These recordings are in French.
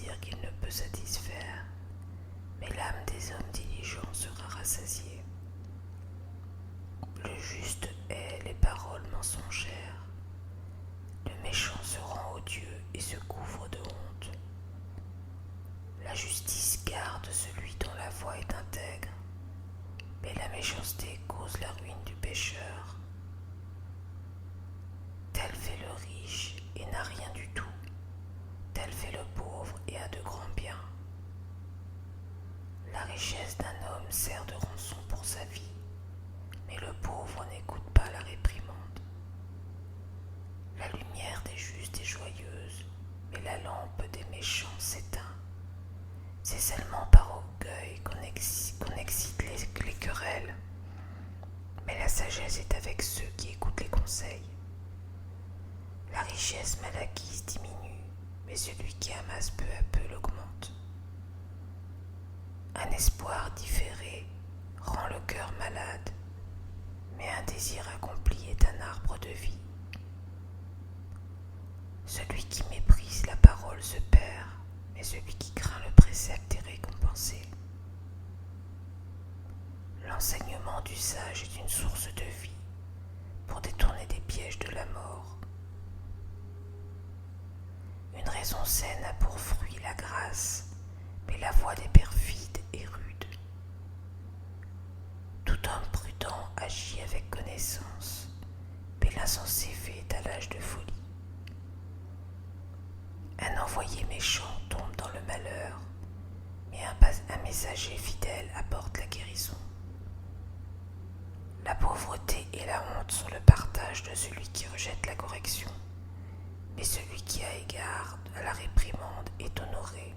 désir qu'il ne peut satisfaire, mais l'âme des hommes diligents sera rassasiée. Le juste hait les paroles mensongères, le méchant se rend odieux et se couvre de honte. La justice garde celui dont la voie est intègre, mais la méchanceté cause la ruine du pécheur. Tel fait le riche et n'a rien du tout, tel fait le pauvre et a de grands biens. La richesse d'un homme sert de rançon pour sa vie, mais le pauvre n'écoute pas la réprimande. La lumière des justes est joyeuse, mais la lampe des méchants s'éteint. C'est seulement par orgueil qu'on excite les querelles, mais la sagesse est avec ceux qui écoutent les conseils. La richesse mal acquise diminue, mais celui qui amasse peu à peu l'augmente. Un espoir différé rend le cœur malade, mais un désir accompli est un arbre de vie. Celui qui méprise la parole se perd, mais celui qui craint le précepte est récompensé. L'enseignement du sage est une source de vie pour détourner des pièges de la mort. Une raison saine a pour fruit la grâce, mais la voie des perfides est rude. Tout homme prudent agit avec connaissance, mais l'insensé fait étalage de folie. Un envoyé méchant tombe dans le malheur, mais un messager fidèle apporte la guérison. La pauvreté et la honte sont le partage de celui qui rejette la correction, mais celui qui a égard à la réprimande est honoré.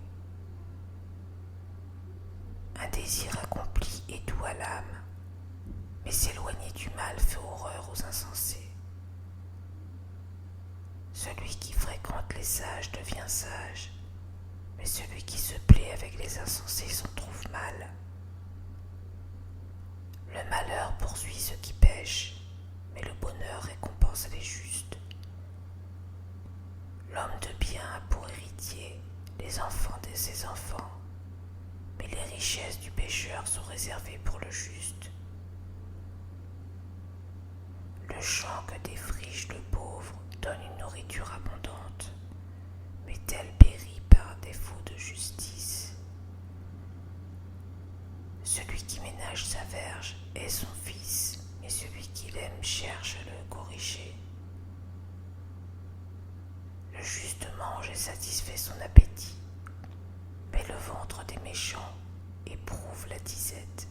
Un désir accompli est doux à l'âme, mais s'éloigner du mal fait horreur aux insensés. Celui qui fréquente les sages devient sage, mais celui qui se plaît avec les insensés s'en trouve mal. Le malheur poursuit ceux qui pêchent, mais le bonheur récompense les justes. L'homme de bien a pour héritier les enfants de ses enfants, mais les richesses du pécheur sont réservées pour le juste. Le champ que défriche le pauvre donne une nourriture abondante, mais tel périt par défaut de justice. Celui qui ménage sa verge est son fils, mais celui qui l'aime cherche à le corriger. Le juste mange et satisfait son appétit, mais le ventre des méchants éprouve la disette.